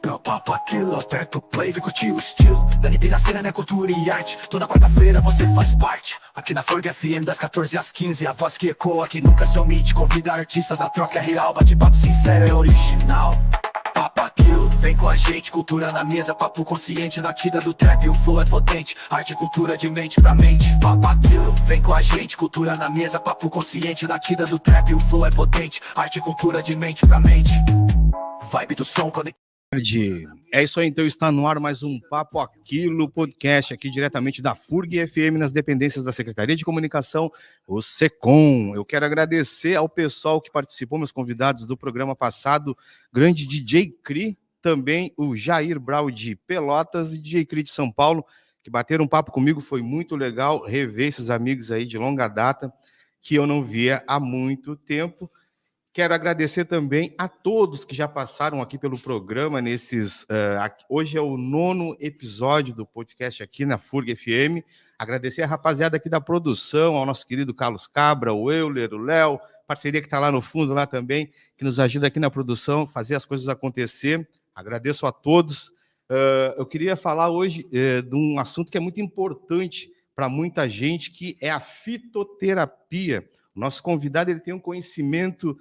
Meu papo aquilo, aperta o play, vem curtir o estilo da Ibiracema, né, cultura e arte. Toda quarta-feira você faz parte. Aqui na Forg FM, das 14 às 15, a voz que ecoa, que nunca se omite. Convida artistas, a troca é real, bate-papo sincero, é original. Papo aquilo, vem com a gente, cultura na mesa, papo consciente, batida do trap, o flow é potente. Arte e cultura de mente pra mente. Papo aquilo, vem com a gente, cultura na mesa, papo consciente, batida do trap, o flow é potente. Arte e cultura de mente pra mente. Vibe do som conectado. É isso aí, então está no ar mais um Papo Aquilo podcast aqui diretamente da Forg FM nas dependências da Secretaria de Comunicação, o SECOM. Eu quero agradecer ao pessoal que participou, meus convidados do programa passado, grande DJ Cri, também o Jair Brau de Pelotas e DJ Cri de São Paulo, que bateram um papo comigo, foi muito legal rever esses amigos aí de longa data, que eu não via há muito tempo. Quero agradecer também a todos que já passaram aqui pelo programa nesses... hoje é o 9º episódio do podcast aqui na Forg FM. Agradecer a rapaziada aqui da produção, ao nosso querido Carlos Cabra, o Euler, o Léo, parceria que está lá no fundo lá também, que nos ajuda aqui na produção, fazer as coisas acontecer. Agradeço a todos. Eu queria falar hoje de um assunto que é muito importante para muita gente, que é a fitoterapia. O nosso convidado ele tem um conhecimento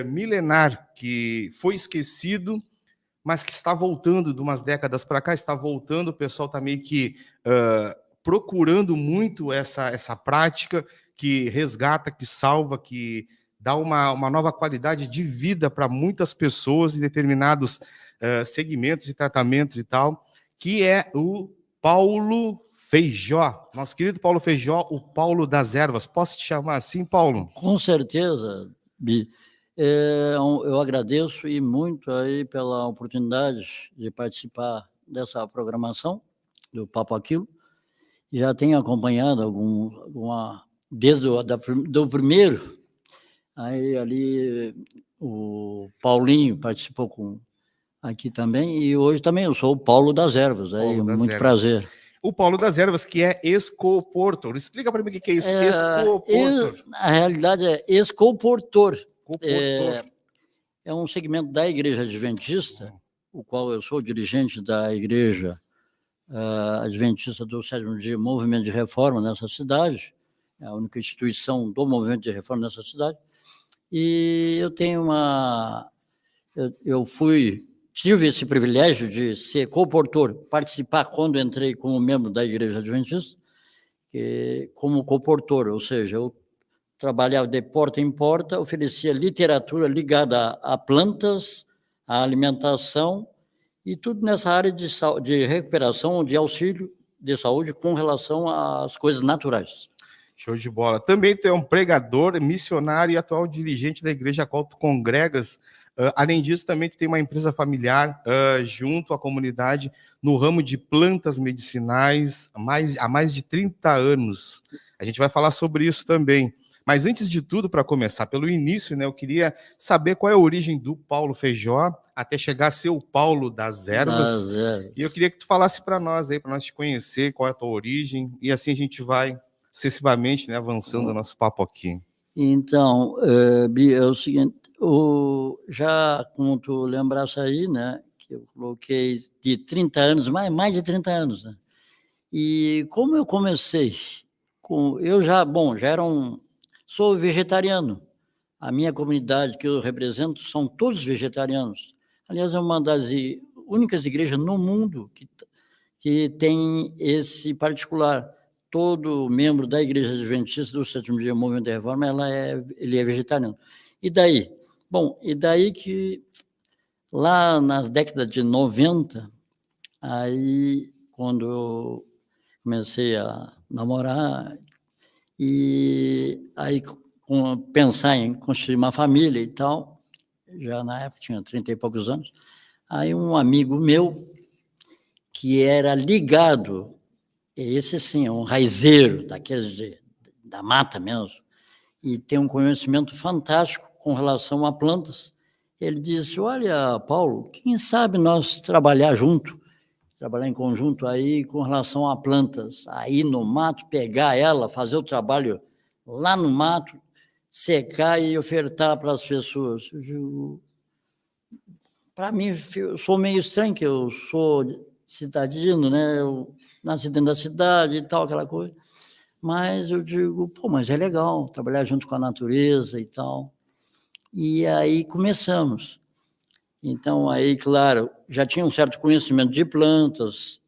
milenar, que foi esquecido, mas que está voltando de umas décadas para cá, está voltando, o pessoal está meio que procurando muito essa prática que resgata, que salva, que dá uma nova qualidade de vida para muitas pessoas em determinados segmentos e tratamentos e tal, que é o Paulo Feijó, nosso querido Paulo Feijó, o Paulo das Ervas. Posso te chamar assim, Paulo? Com certeza, Bi. Eu agradeço e muito aí pela oportunidade de participar dessa programação do Papo Aquilo. Já tenho acompanhado desde do primeiro, aí ali o Paulinho participou aqui também, e hoje também eu sou o Paulo das Ervas, aí, muito prazer. O Paulo das Ervas, que é Excoportor. Explica para mim o que é isso, Excoportor. Na realidade é Excoportor. É um segmento da Igreja Adventista, o qual eu sou dirigente da Igreja Adventista do Sétimo Dia, Movimento de Reforma nessa cidade, é a única instituição do Movimento de Reforma nessa cidade, e eu tenho tive esse privilégio de ser coportor, participar quando entrei como membro da Igreja Adventista, como coportor, ou seja, eu trabalhava de porta em porta, oferecia literatura ligada a plantas, a alimentação e tudo nessa área de recuperação, de auxílio de saúde com relação às coisas naturais. Show de bola. Também tu é um pregador, missionário e atual dirigente da igreja a qual tu congregas. Além disso, também tu tem uma empresa familiar junto à comunidade no ramo de plantas medicinais há mais de 30 anos. A gente vai falar sobre isso também. Mas antes de tudo, para começar pelo início, né, eu queria saber qual é a origem do Paulo Feijó até chegar a ser o Paulo das Ervas. E eu queria que tu falasse para nós aí, para nós te conhecer, qual é a tua origem, e assim a gente vai sucessivamente, né, avançando o nosso papo aqui. Então, Bia, é o seguinte, já como tu lembrasse aí, né, que eu coloquei de 30 anos, mais de 30 anos, né? E como eu comecei, sou vegetariano. A minha comunidade que eu represento são todos vegetarianos. Aliás, é uma das únicas igrejas no mundo que tem esse particular. Todo membro da Igreja Adventista do Sétimo Dia Movimento de Reforma, ele é vegetariano. E daí que lá nas décadas de 90, aí quando eu comecei a namorar, e aí pensar em construir uma família e tal, já na época tinha 30 e poucos anos, aí um amigo meu, que era ligado, esse sim, é um raizeiro, daqueles da mata mesmo, e tem um conhecimento fantástico com relação a plantas, ele disse, olha, Paulo, quem sabe nós trabalhar em conjunto aí com relação a plantas, aí no mato, pegar ela, fazer o trabalho lá no mato, secar e ofertar para as pessoas. Eu digo, Para mim, eu sou meio estranho, que eu sou cidadino, né? Eu nasci dentro da cidade e tal, aquela coisa. Mas eu digo, pô, mas é legal trabalhar junto com a natureza e tal. E aí começamos. Então, aí, claro, já tinha um certo conhecimento de plantas,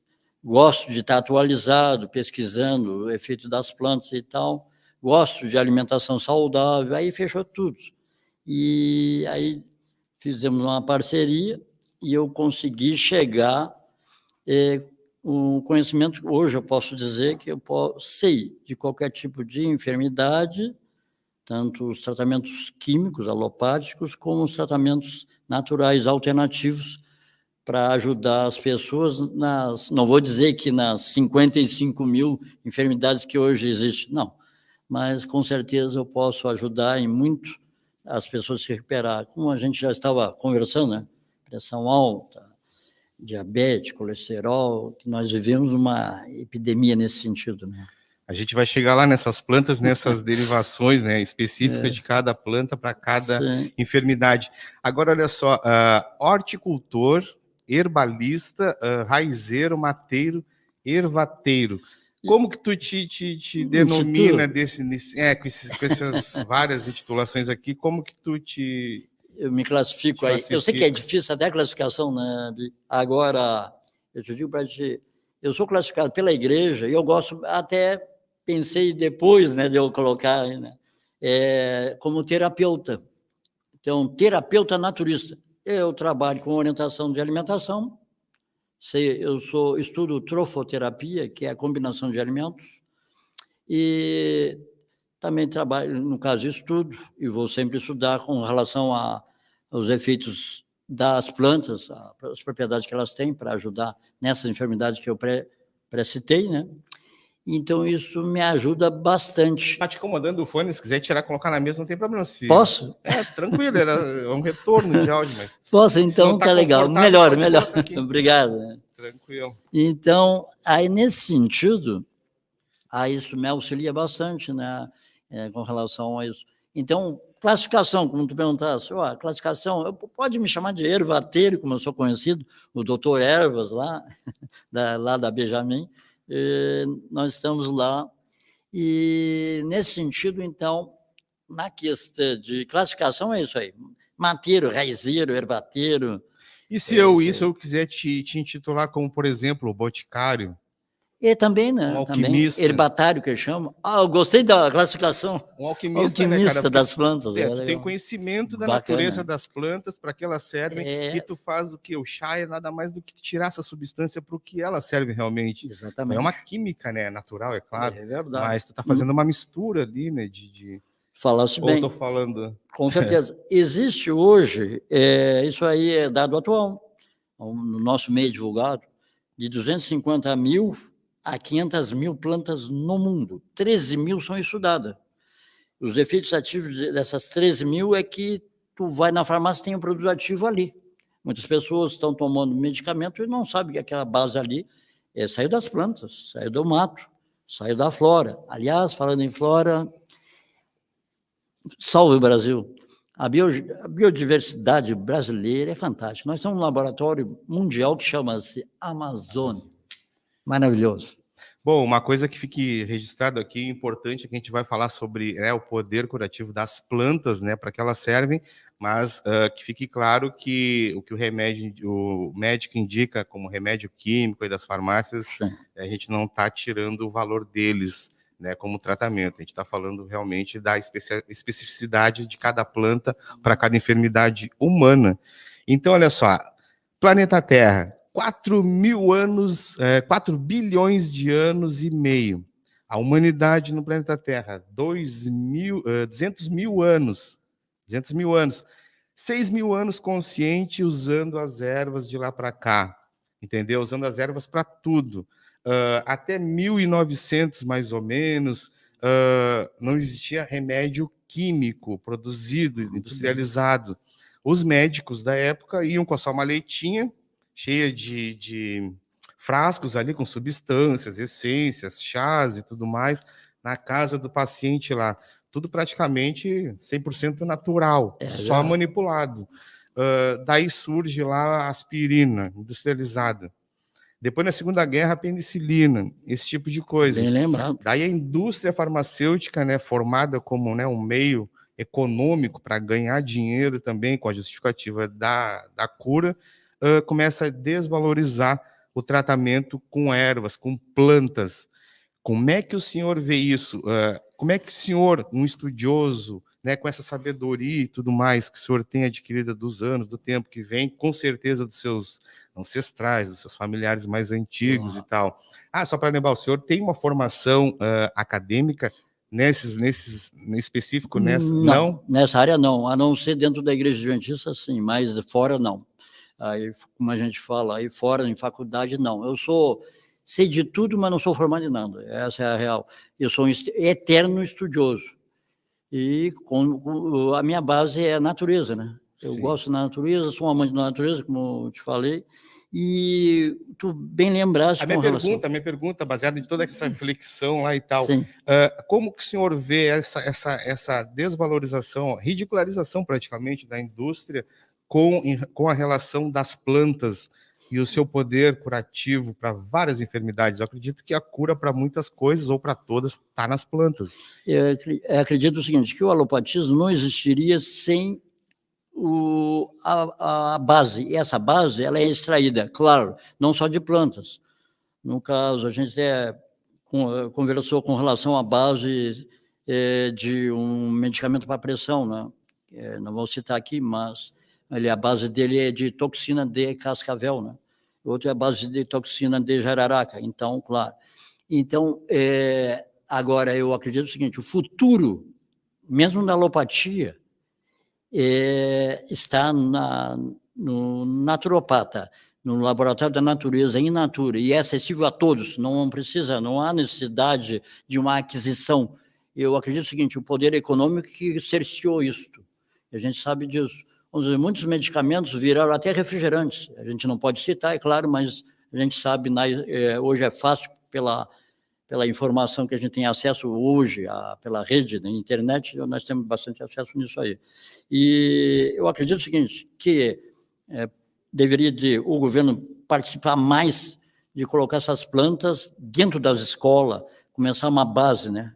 gosto de estar atualizado, pesquisando o efeito das plantas e tal, gosto de alimentação saudável, aí fechou tudo. E aí fizemos uma parceria e eu consegui chegar um conhecimento. Hoje eu posso dizer que eu sei de qualquer tipo de enfermidade, tanto os tratamentos químicos, alopáticos, como os tratamentos naturais alternativos para ajudar as pessoas não vou dizer que nas 55 mil enfermidades que hoje existem, não, mas com certeza eu posso ajudar em muito as pessoas se recuperar. Como a gente já estava conversando, né? Pressão alta, diabetes, colesterol, que nós vivemos uma epidemia nesse sentido, né? A gente vai chegar lá nessas plantas, nessas derivações, né, específicas de cada planta para cada enfermidade. Agora, olha só, horticultor, herbalista, raizeiro, mateiro, ervateiro. Como que tu te denomina com essas várias intitulações aqui, como que tu te... Eu me classifico aí. Eu sei que é difícil até a classificação, né? Agora, eu te digo para ti, eu sou classificado pela igreja e eu gosto, até pensei depois, né, de eu colocar, né, como terapeuta. Então, terapeuta naturista. Eu trabalho com orientação de alimentação, estudo trofoterapia, que é a combinação de alimentos, e também trabalho, no caso, estudo, e vou sempre estudar com relação aos efeitos das plantas, as propriedades que elas têm para ajudar nessas enfermidades que eu precitei, né? Então, isso me ajuda bastante. Está te incomodando o fone? Se quiser tirar, colocar na mesa, não tem problema. Posso? Tranquilo, é um retorno de áudio, mas... Posso, então, tá legal. Melhor. Obrigado. Tranquilo. Então, aí, nesse sentido, isso me auxilia bastante, né, com relação a isso. Então, classificação, como tu perguntaste, classificação, pode me chamar de ervateiro, como eu sou conhecido, o doutor Ervas, lá da Benjamin, nós estamos lá, e nesse sentido, então, na questão de classificação, é isso aí, mateiro, raizeiro, ervateiro. E se eu quiser te intitular como, por exemplo, o boticário? E também, né? Um alquimista. Também, herbatário, que eu chamo. Eu gostei da classificação. Um alquimista, né, cara? Das plantas. Tu tem conhecimento da natureza das plantas, para que elas servem, e tu faz o que? O chá é nada mais do que tirar essa substância para o que elas servem realmente. Exatamente. É uma química, né? Natural, é claro. É verdade. Mas tu tá fazendo uma mistura ali, né? Falasse bem. Ou tô falando... Com certeza. Existe hoje, isso aí é dado atual, no nosso meio divulgado, de 250 mil a 500 mil plantas no mundo. 13 mil são estudadas. Os efeitos ativos dessas 13 mil é que tu vai na farmácia e tem um produto ativo ali. Muitas pessoas estão tomando medicamento e não sabem que aquela base ali saiu das plantas, saiu do mato, saiu da flora. Aliás, falando em flora, salve o Brasil! A biodiversidade brasileira é fantástica. Nós temos um laboratório mundial que chama-se Amazônia. Maravilhoso. Bom, uma coisa que fique registrado aqui, importante, é que a gente vai falar sobre o poder curativo das plantas, né, para que elas servem, mas que fique claro que o que o médico indica como remédio químico aí das farmácias, a gente não está tirando o valor deles, né, como tratamento. A gente está falando realmente da especificidade de cada planta para cada enfermidade humana. Então, olha só, planeta Terra, 4 bilhões de anos e meio. A humanidade no planeta Terra, 200 mil anos. 6 mil anos consciente usando as ervas de lá para cá. Entendeu? Usando as ervas para tudo. Até 1900, mais ou menos, não existia remédio químico produzido, industrializado. Os médicos da época iam coçar uma leitinha cheia de frascos ali com substâncias, essências, chás e tudo mais, na casa do paciente lá. Tudo praticamente 100% natural, só manipulado. daí surge lá a aspirina industrializada. Depois, na Segunda Guerra, a penicilina, esse tipo de coisa. Bem lembrado. Daí a indústria farmacêutica, né, formada como, né, um meio econômico para ganhar dinheiro também, com a justificativa da cura, começa a desvalorizar o tratamento com ervas, com plantas. Como é que o senhor vê isso? Como é que o senhor, um estudioso, né, com essa sabedoria e tudo mais que o senhor tem adquirido dos anos, do tempo que vem, com certeza dos seus ancestrais, dos seus familiares mais antigos e tal. Só para lembrar, o senhor tem uma formação acadêmica nesse específico nessa? Não, nessa área não, a não ser dentro da Igreja Adventista, sim, mas fora não. Aí, como a gente fala, aí fora, em faculdade, não. Eu sei de tudo, mas não sou formado em nada, essa é a real. Eu sou um eterno estudioso. E a minha base é a natureza, né? Eu gosto da natureza, sou um amante da natureza, como eu te falei, e tu bem lembraste a minha pergunta, baseada em toda essa reflexão lá e tal, como que o senhor vê essa desvalorização, ridicularização praticamente da indústria com a relação das plantas e o seu poder curativo para várias enfermidades? Eu acredito que a cura para muitas coisas, ou para todas, está nas plantas. Eu acredito o seguinte, que o alopatismo não existiria sem a base, e essa base ela é extraída, claro, não só de plantas. No caso, a gente conversou com relação à base de um medicamento para pressão, né? Não vou citar aqui, mas a base dele é de toxina de cascavel, né? O outro é a base de toxina de jararaca, então, claro. Então, agora, eu acredito o seguinte, o futuro, mesmo da alopatia, está no naturopata, no laboratório da natureza, in natura, e é acessível a todos, não há necessidade de uma aquisição. Eu acredito o seguinte, o poder econômico que cerceou isto, a gente sabe disso. Vamos dizer, muitos medicamentos viraram até refrigerantes, a gente não pode citar, é claro, mas a gente sabe, hoje é fácil pela informação que a gente tem acesso hoje, pela rede, na internet, nós temos bastante acesso nisso aí. E eu acredito o seguinte, que deveria o governo participar mais de colocar essas plantas dentro das escolas, começar uma base, né?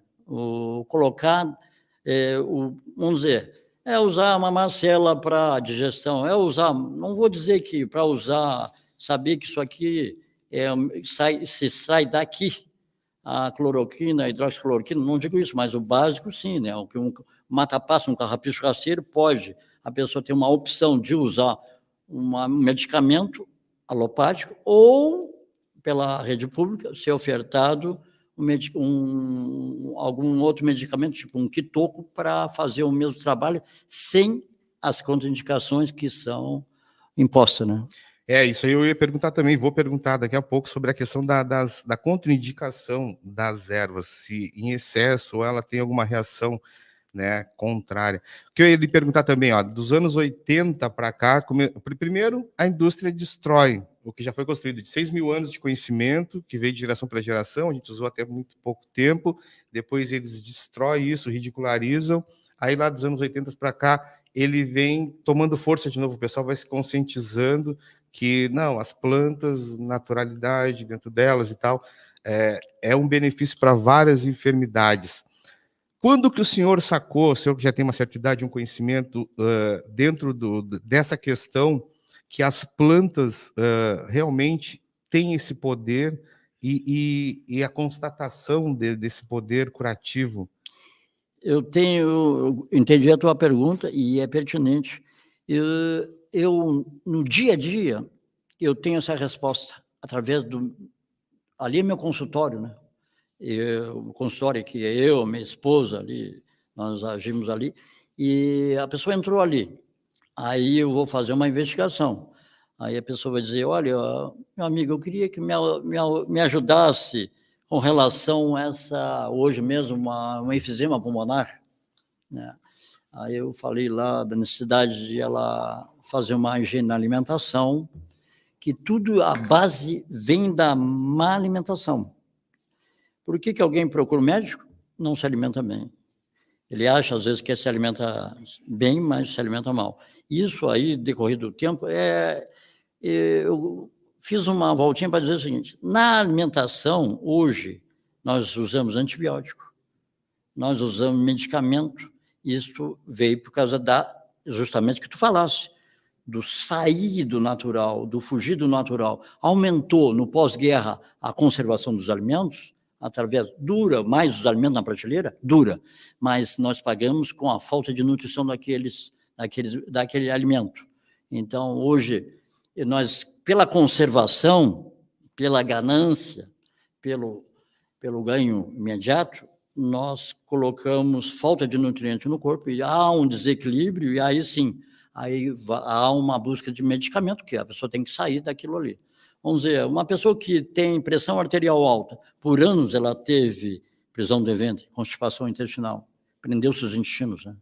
Vamos dizer, usar uma macela para digestão, não vou dizer que para usar, saber que isso aqui se sai daqui, a cloroquina, a hidroxicloroquina, não digo isso, mas o básico sim, né? O que um mata-passo, um carrapicho rasteiro, pode a pessoa ter uma opção de usar um medicamento alopático ou, pela rede pública, ser ofertado algum outro medicamento, tipo um quitoco, para fazer o mesmo trabalho sem as contraindicações que são impostas, né? Isso aí eu ia perguntar também, vou perguntar daqui a pouco sobre a questão da contraindicação das ervas, se em excesso ela tem alguma reação, né, contrária. O que eu ia lhe perguntar também, dos anos 80 para cá, primeiro a indústria destrói o que já foi construído de 6 mil anos de conhecimento, que veio de geração para geração, a gente usou até muito pouco tempo, depois eles destroem isso, ridicularizam, aí lá dos anos 80 para cá, ele vem tomando força de novo, o pessoal vai se conscientizando que, não, as plantas, naturalidade dentro delas e tal, é um benefício para várias enfermidades. Quando que o senhor sacou, o senhor que já tem uma certa idade, um conhecimento dentro dessa questão, que as plantas realmente têm esse poder e a constatação desse poder curativo? Eu entendi a tua pergunta e é pertinente. No dia a dia, eu tenho essa resposta através ali é meu consultório, né? O consultório que é eu, minha esposa ali, nós agimos ali, e a pessoa entrou ali. Aí eu vou fazer uma investigação. Aí a pessoa vai dizer, olha, meu amigo, eu queria que me ajudasse com relação a hoje mesmo, um enfisema pulmonar, né? Aí eu falei lá da necessidade de ela fazer uma higiene na alimentação, que tudo, a base vem da má alimentação. Por que alguém procura um médico? Não se alimenta bem. Ele acha, às vezes, que se alimenta bem, mas se alimenta mal. Isso aí, decorrido do tempo, eu fiz uma voltinha para dizer o seguinte: na alimentação, hoje, nós usamos antibiótico, nós usamos medicamento. Isso veio por causa justamente que tu falasse, do sair do natural, do fugir do natural. Aumentou, no pós-guerra, a conservação dos alimentos, dura mais os alimentos na prateleira? Dura, mas nós pagamos com a falta de nutrição daquele alimento. Então, hoje, nós, pela conservação, pela ganância, pelo ganho imediato, nós colocamos falta de nutrientes no corpo e há um desequilíbrio, e aí sim, aí há uma busca de medicamento, que a pessoa tem que sair daquilo ali. Vamos dizer, uma pessoa que tem pressão arterial alta, por anos ela teve prisão de ventre, constipação intestinal, prendeu seus intestinos, né?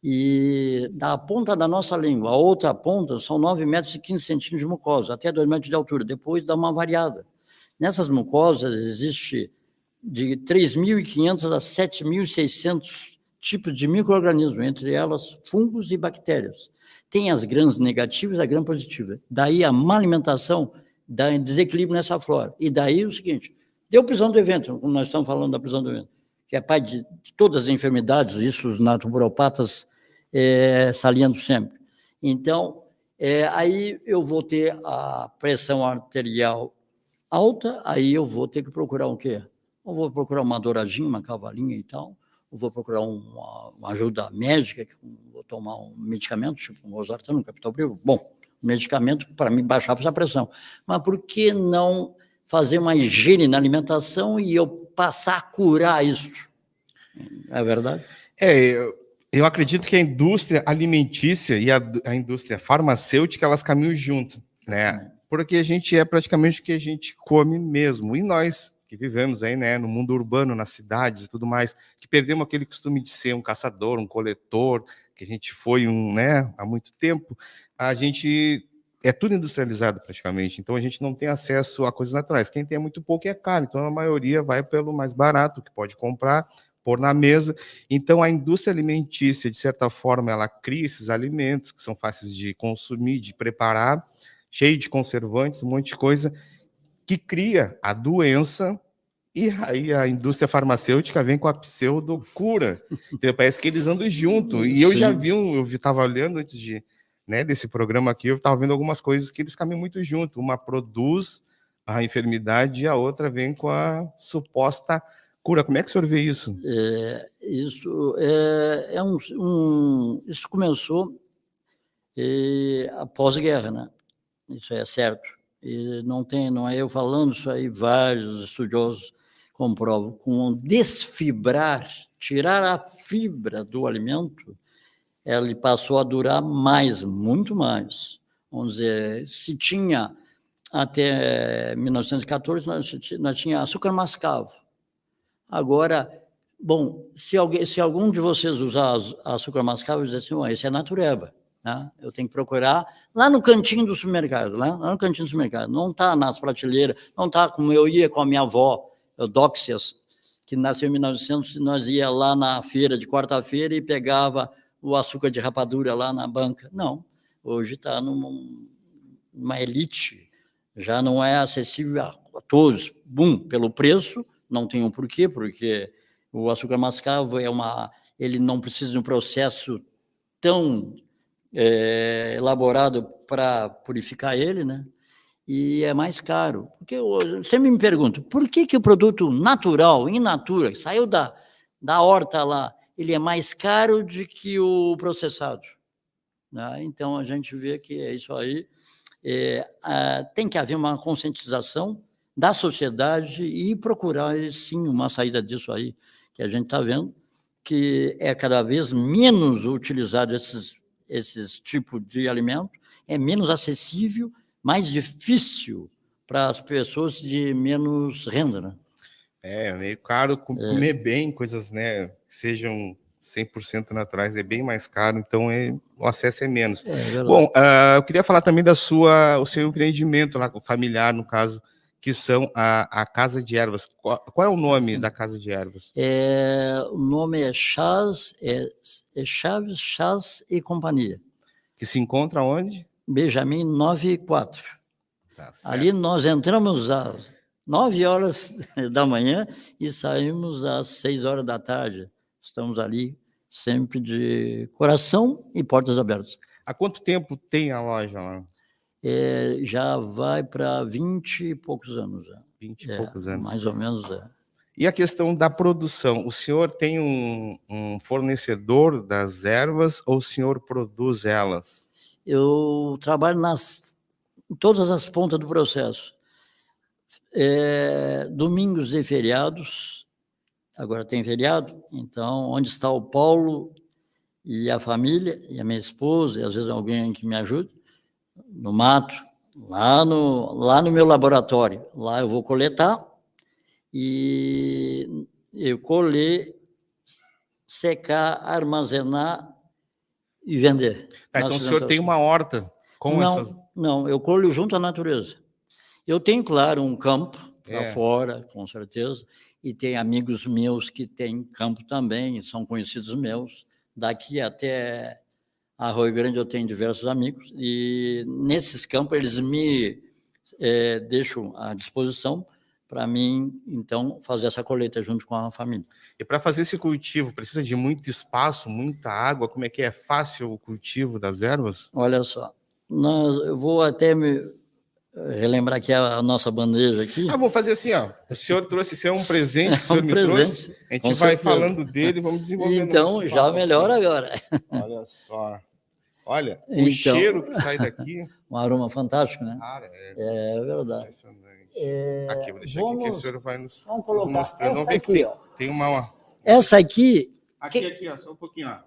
E da ponta da nossa língua, a outra ponta, são 9 metros e 15 centímetros de mucosa, até 2 metros de altura, depois dá uma variada. Nessas mucosas existe de 3.500 a 7.600 tipos de micro-organismos, entre elas fungos e bactérias. Tem as gram negativas e a gram positiva. Daí a má alimentação dá desequilíbrio nessa flora. E daí o seguinte, deu prisão do ventre, como nós estamos falando da prisão do ventre, que é pai de todas as enfermidades, isso os naturopatas salientam sempre. Então, aí eu vou ter a pressão arterial alta, aí eu vou ter que procurar o quê? Eu vou procurar uma douradinha, uma cavalinha e tal, eu vou procurar uma ajuda médica, vou tomar um medicamento, tipo um losartano, um captopril. Bom, medicamento para me baixar essa pressão. Mas por que não fazer uma higiene na alimentação e eu passar a curar isso? É verdade? Eu acredito que a indústria alimentícia e a indústria farmacêutica, elas caminham junto, né? Porque a gente é praticamente o que a gente come mesmo. E nós, que vivemos aí, né, no mundo urbano, nas cidades e tudo mais, que perdemos aquele costume de ser um caçador, um coletor, que a gente foi né, há muito tempo, a gente é tudo industrializado praticamente, então a gente não tem acesso a coisas naturais. Quem tem muito pouco é caro, então a maioria vai pelo mais barato, que pode comprar, pôr na mesa. Então a indústria alimentícia, de certa forma, ela cria esses alimentos que são fáceis de consumir, de preparar, cheio de conservantes, um monte de coisa, que cria a doença, e aí a indústria farmacêutica vem com a pseudocura. Então, parece que eles andam junto. E eu já vi, eu estava olhando antes desse programa aqui, eu estava vendo algumas coisas que eles caminham muito junto. Uma produz a enfermidade e a outra vem com a suposta cura. Como é que o senhor vê isso? Isso começou após a guerra, né? Isso é certo. E não é eu falando isso aí, vários estudiosos comprovam. Com desfibrar, tirar a fibra do alimento, ele passou a durar mais, muito mais. Vamos dizer, se tinha até 1914, nós tinha açúcar mascavo. Agora, bom, se algum de vocês usar açúcar mascavo, diz assim, esse é natureba. Né? Eu tenho que procurar lá no cantinho do supermercado, lá no cantinho do supermercado. Não está nas prateleiras, não está como eu ia com a minha avó, Eudóxias, que nasceu em 1900, nós ia lá na feira de quarta-feira e pegava o açúcar de rapadura lá na banca. Não, hoje está numa elite, já não é acessível a todos. Pelo preço, não tem um porquê, porque o açúcar mascavo ele não precisa de um processo tão elaborado para purificar ele, né? E é mais caro. Porque eu sempre me pergunto, por que o produto natural, in natura, que saiu da horta lá, ele é mais caro do que o processado? Né? Então, a gente vê que é isso aí. Tem que haver uma conscientização da sociedade e procurar, sim, uma saída disso aí, que a gente está vendo, que é cada vez menos utilizado esses tipos de alimento, é menos acessível, mais difícil para as pessoas de menos renda, né? É meio caro comer bem, coisas, né, que sejam 100% naturais, é bem mais caro, então o acesso é menos. Bom, eu queria falar também o seu empreendimento lá, familiar, no caso, que são a Casa de Ervas. Qual é o nome da Casa de Ervas? O nome é Chaves e Companhia. Que se encontra onde? Benjamin 94. Tá certo. Ali nós entramos às 9 horas da manhã e saímos às 6 horas da tarde. Estamos ali sempre de coração e portas abertas. Há quanto tempo tem a loja lá? Já vai para 20 e poucos anos. 20 e poucos anos. Mais ou menos. E a questão da produção? O senhor tem um fornecedor das ervas ou o senhor produz elas? Eu trabalho em todas as pontas do processo. Domingos e feriados. Agora tem feriado, então onde está o Paulo e a família, e a minha esposa, e às vezes alguém que me ajuda, no mato, lá no meu laboratório. Lá eu vou coletar e eu colher, secar, armazenar e vender. Então o senhor tem uma horta com essas... Não, eu colho junto à natureza. Eu tenho, claro, um campo para fora, com certeza, e tem amigos meus que têm campo também, são conhecidos meus. Daqui até Arroio Grande eu tenho diversos amigos, e nesses campos eles me deixam à disposição para mim, então, fazer essa colheita junto com a família. E para fazer esse cultivo, precisa de muito espaço, muita água? Como é que é fácil o cultivo das ervas? Olha só, eu vou até relembrar aqui a nossa bandeja aqui. Vou fazer assim, ó. O senhor trouxe, isso é um presente que o senhor me trouxe. A gente vai falando dele e vamos desenvolvendo. Então, já melhora agora. Olha só. Olha, o cheiro que sai daqui. Um aroma fantástico, né? Cara, é verdade. Impressionante. Aqui, vou deixar aqui que o senhor vai nos colocar mostrando. Vamos ver aqui, que tem uma... Essa aqui... Aqui, ó, só um pouquinho, ó.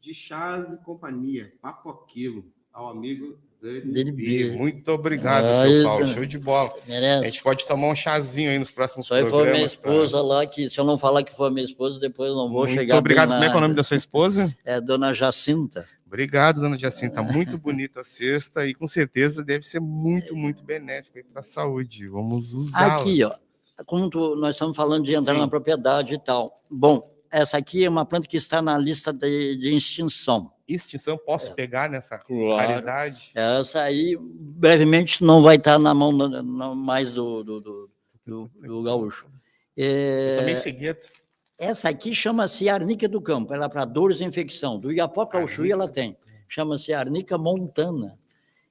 De Chás e Companhia, papo a quilo, ao amigo Dani B. Muito obrigado, seu Paulo. Show de bola. Merece. A gente pode tomar um chazinho aí nos próximos Só programas. Só foi minha esposa lá, que se eu não falar que foi a minha esposa, depois eu não vou chegar. Muito obrigado. Como é que é o nome da sua esposa? É Dona Jacinta. Obrigado, Dona Jacinta. Muito bonita a cesta e com certeza deve ser muito, muito benéfica para a saúde. Vamos usá-la. Aqui, ó. Como nós estamos falando de entrar na propriedade e tal. Bom, essa aqui é uma planta que está na lista de extinção. Extinção, posso pegar nessa raridade? Essa aí, brevemente, não vai estar na mão mais do gaúcho. Eu também segui. Essa aqui chama-se arnica do campo, ela é para dores e infecção. Do Iapoca ao Chuí ela tem. Chama-se arnica montana.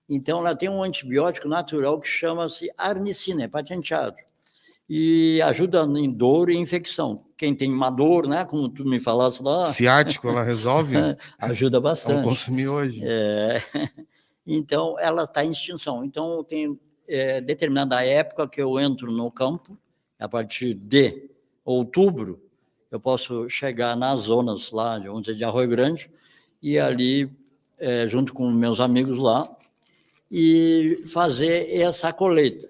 Então, ela tem um antibiótico natural que chama-se arnicina, é patenteado. E ajuda em dor e infecção. Quem tem uma dor, né, como tu me falaste lá... Ciático, ela resolve? Ajuda bastante. Vamos consumir hoje. Então, ela está em extinção. Então, tem determinada época que eu entro no campo, a partir de outubro, eu posso chegar nas zonas lá, vamos dizer, de Arroio Grande, e ali, junto com meus amigos lá, e fazer essa colheita.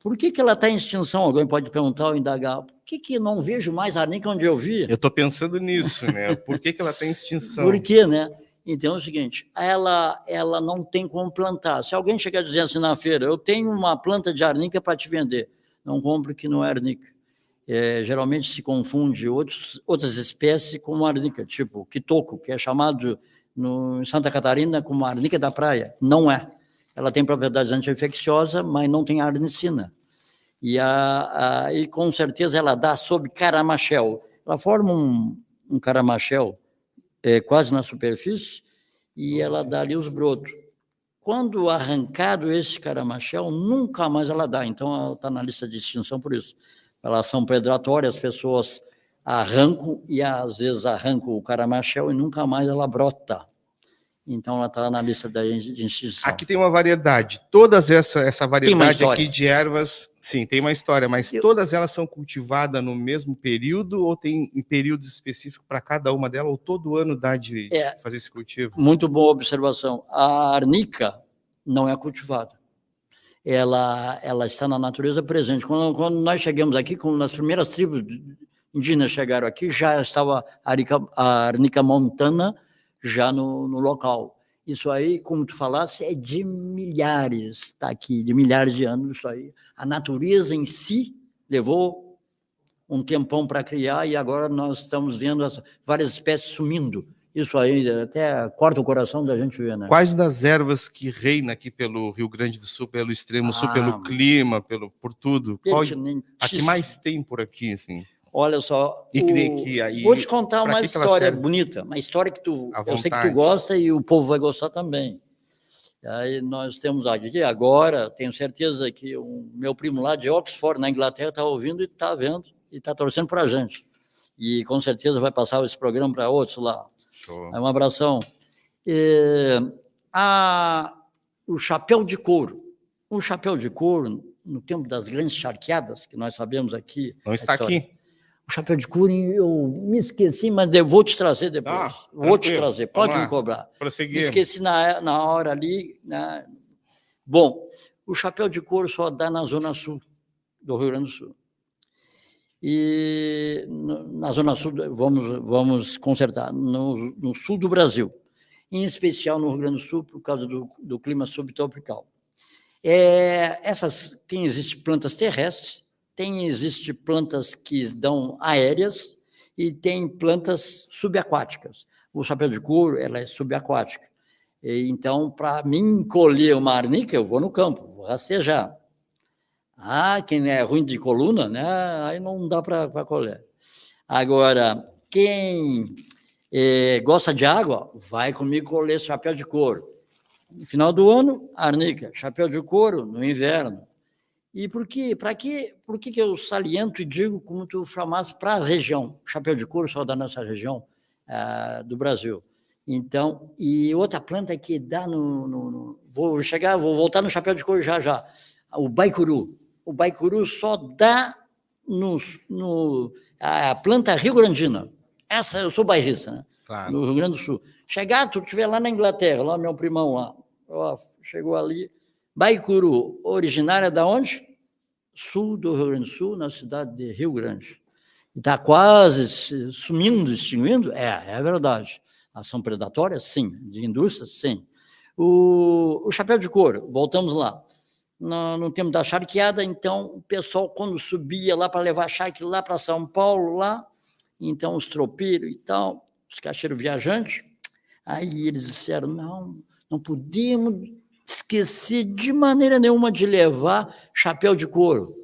Por que ela está em extinção? Alguém pode perguntar ou indagar. Por que não vejo mais arnica onde eu vi? Eu estou pensando nisso, né? Por que ela está em extinção? Por quê, né? Então é o seguinte, ela não tem como plantar. Se alguém chegar dizendo assim na feira, eu tenho uma planta de arnica para te vender, não compre que não é arnica. Geralmente se confunde outras espécies com arnica, tipo quitoco, que é chamado em Santa Catarina como arnica da praia. Não é. Ela tem propriedades anti-infecciosas, mas não tem arnicina. E com certeza ela dá sob caramachel. Ela forma um caramachel quase na superfície e ela dá ali os brotos. Quando arrancado esse caramachel, nunca mais ela dá. Então, ela está na lista de extinção por isso. Elas são predatórias, as pessoas arrancam e às vezes arrancam o caramachel e nunca mais ela brota. Então, ela está na lista de extinção. Aqui tem uma variedade. Todas essa variedade aqui de ervas, sim, tem uma história, mas todas elas são cultivadas no mesmo período ou tem em períodos específicos para cada uma delas, ou todo ano dá de fazer esse cultivo? Muito boa observação. A arnica não é cultivada. Ela está na natureza presente. Quando nós chegamos aqui, quando as primeiras tribos indígenas chegaram aqui, já estava a arnica montana já no local. Isso aí, como tu falasse, é de milhares, está aqui, de milhares de anos isso aí. A natureza em si levou um tempão para criar e agora nós estamos vendo as várias espécies sumindo. Isso aí até corta o coração da gente ver, né? Quais das ervas que reina aqui pelo Rio Grande do Sul, pelo extremo sul, pelo clima, por tudo? Qual a que mais tem por aqui, assim? Olha só, aí, vou te contar uma história bonita, uma história que eu sei que tu gosta e o povo vai gostar também. Aí nós temos aqui agora, tenho certeza que o meu primo lá de Oxford, na Inglaterra, está ouvindo e está vendo e está torcendo para a gente. E com certeza vai passar esse programa para outros lá. Show. Um abração. O chapéu de couro. O chapéu de couro, no tempo das grandes charqueadas, que nós sabemos aqui... Não está aqui. O chapéu de couro, eu me esqueci, mas eu vou te trazer depois. Vou te trazer, pode me cobrar. Prosseguir. Me esqueci na hora ali. Né? Bom, o chapéu de couro só dá na Zona Sul do Rio Grande do Sul. E na Zona Sul, vamos consertar, no sul do Brasil, em especial no Rio Grande do Sul, por causa do clima subtropical. Existem plantas terrestres, existem plantas que dão aéreas e tem plantas subaquáticas. O chapéu de couro, ela é subaquática. Então, para mim colher uma arnica, eu vou no campo, vou rastejar. Quem é ruim de coluna, né? Aí não dá para colher. Agora, quem gosta de água, vai comigo colher chapéu de couro. No final do ano, arnica, chapéu de couro no inverno. E por que eu saliento e digo, como tu chamasse, para a região? Chapéu de couro só dá nessa região do Brasil. Então, e outra planta que dá vou voltar no chapéu de couro já. O baicuru. O baicuru só dá a planta rio-grandina. Essa, eu sou bairrista, né? Claro. No Rio Grande do Sul. Tu estiver lá na Inglaterra, lá meu primão lá, chegou ali, baicuru, originária da onde? Sul do Rio Grande do Sul, na cidade de Rio Grande. Está quase sumindo, extinguindo? É verdade. Ação predatória, sim. De indústria, sim. O chapéu de couro, voltamos lá. No tempo da charqueada, então, o pessoal, quando subia lá para levar charque lá para São Paulo, lá, então, os tropeiros e tal, os caixeiros viajantes, aí eles disseram, não podíamos esquecer de maneira nenhuma de levar chapéu de couro.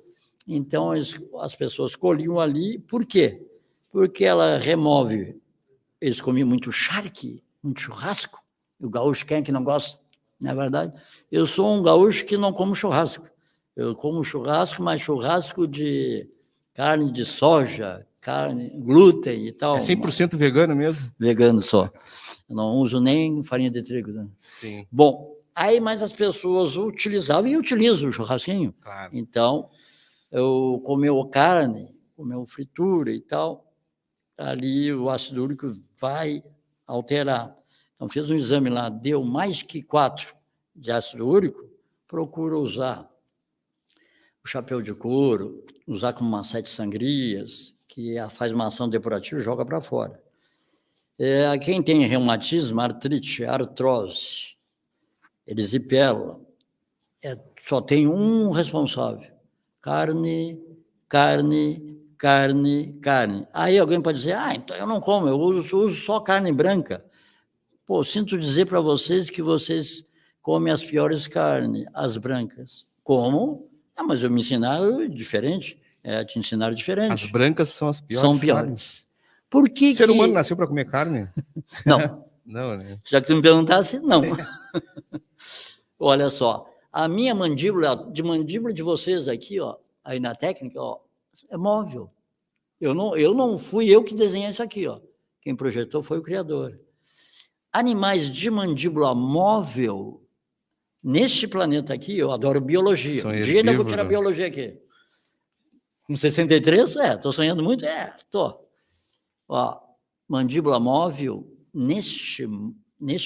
Então, as pessoas colhiam ali, por quê? Porque ela remove, eles comiam muito charque, muito churrasco, e o gaúcho, quem é que não gosta? Não é verdade? Eu sou um gaúcho que não como churrasco. Eu como churrasco, mas churrasco de carne de soja, carne, glúten e tal. É 100% vegano mesmo? Vegano só. Eu não uso nem farinha de trigo. Né? Sim. Bom, aí mais as pessoas utilizavam e utilizam o churrasquinho. Claro. Então, eu comeu carne, comeu fritura e tal, ali o ácido úrico vai alterar. Então, fez um exame lá, deu mais que 4 de ácido úrico, procura usar o chapéu de couro, usar como uma 7 sangrias, que faz uma ação depurativa e joga para fora. Quem tem reumatismo, artrite, artrose, erisipela, só tem um responsável. Carne. Aí alguém pode dizer, então eu não como, eu uso só carne branca. Pô, sinto dizer para vocês que vocês comem as piores carnes, as brancas. Como? Mas eu me ensinaram diferente. Te ensinaram diferente. As brancas são as piores. São piores. Carnes. Por que o ser humano nasceu para comer carne? Não. Não, né? Já que tu me perguntasse, não. Olha só, a minha mandíbula de vocês aqui, aí na técnica, é móvel. Não fui eu que desenhei isso aqui, Quem projetou foi o criador. Animais de mandíbula móvel, neste planeta aqui, eu adoro biologia. Um dia ainda vou tirar biologia aqui. Com 63, estou sonhando muito? Estou. Mandíbula móvel, neste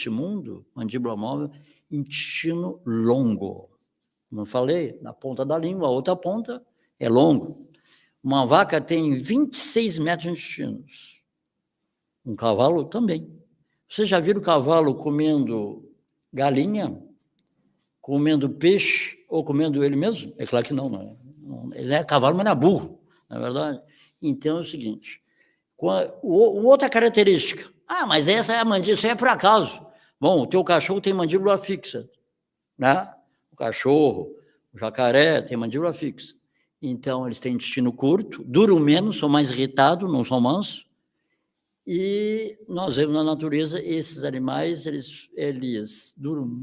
mundo, mandíbula móvel, intestino longo. Não falei? Na ponta da língua, a outra ponta é longo. Uma vaca tem 26 metros de intestinos. Um cavalo também. Vocês já viram o cavalo comendo galinha comendo peixe ou comendo ele mesmo? É claro que não, não. Ele é cavalo, mas não é burro, não é verdade? Então é o seguinte, outra característica, mas essa é a mandíbula, isso é por acaso. Bom, o teu cachorro tem mandíbula fixa, né? O cachorro, o jacaré tem mandíbula fixa. Então, eles têm intestino curto, duram menos, são mais irritados, não são mansos. E nós vemos na natureza, esses animais, eles duram,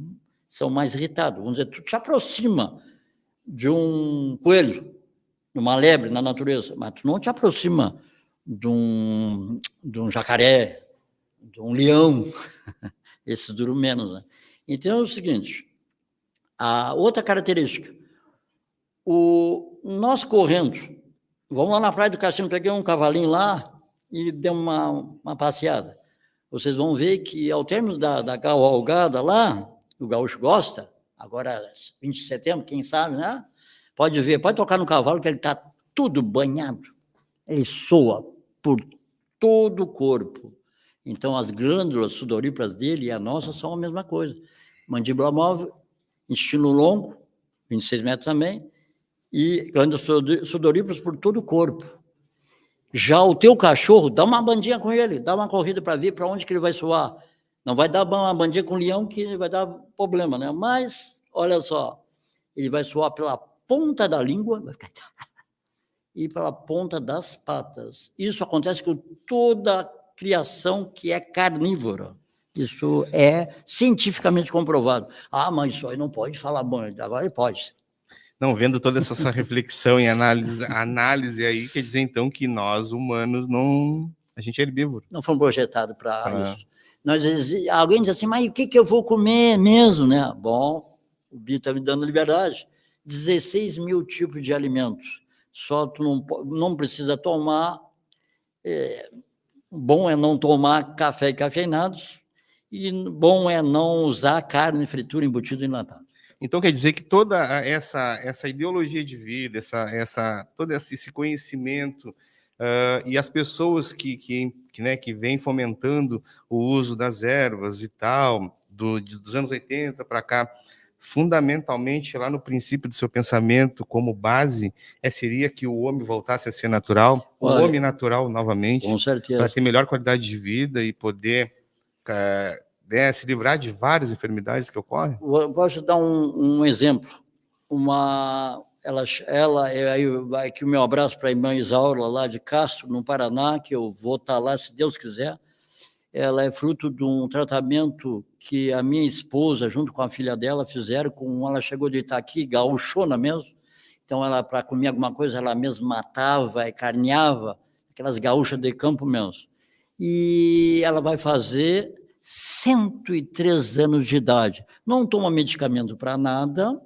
são mais irritados. Vamos dizer, tu te aproxima de um coelho, de uma lebre na natureza, mas tu não te aproxima de um jacaré, de um leão. Esses duram menos, né? Então é o seguinte, a outra característica, nós correndo, vamos lá na Praia do Cassino, peguei um cavalinho lá e dei uma passeada. Vocês vão ver que ao término da cavalgada lá, o gaúcho gosta, agora 20 de setembro, quem sabe, né? Pode ver, pode tocar no cavalo que ele está tudo banhado, ele soa por todo o corpo. Então, as glândulas sudoríparas dele e a nossa são a mesma coisa. Mandíbula móvel, intestino longo, 26 metros também, e glândulas sudoríparas por todo o corpo. Já o teu cachorro, dá uma bandinha com ele, dá uma corrida para ver para onde que ele vai suar. Não vai dar uma bandinha com o leão que vai dar problema, né? Mas, olha só, ele vai suar pela ponta da língua, vai ficar... e pela ponta das patas. Isso acontece com toda criação que é carnívora. Isso é cientificamente comprovado. Mas isso aí não pode falar bom, agora ele pode. Não, vendo toda essa reflexão e análise aí, quer dizer então que nós, humanos, a gente é herbívoro. Não fomos projetados para isso. Alguém diz assim, mas o que eu vou comer mesmo, né? Bom, o Bi está me dando liberdade. 16 mil tipos de alimentos. Só tu não precisa tomar... Bom é não tomar café e cafeinados, e bom é não usar carne, fritura, embutido e enlatado. Então, quer dizer que toda essa ideologia de vida, todo esse conhecimento, e as pessoas que vêm fomentando o uso das ervas e tal, dos anos 80 para cá, fundamentalmente, lá no princípio do seu pensamento, como base, seria que o homem voltasse a ser natural, o homem natural novamente, com certeza, para ter melhor qualidade de vida e poder se livrar de várias enfermidades que ocorrem? Posso dar um exemplo. Vai aqui o meu abraço para a irmã Isaura, lá de Castro, no Paraná, que eu vou estar lá, se Deus quiser. Ela é fruto de um tratamento que a minha esposa, junto com a filha dela, fizeram. Ela chegou de Itaqui, gaúchona mesmo. Então, ela, para comer alguma coisa, ela mesma matava e carneava, aquelas gaúchas de campo mesmo. E ela vai fazer 103 anos de idade. Não toma medicamento para nada,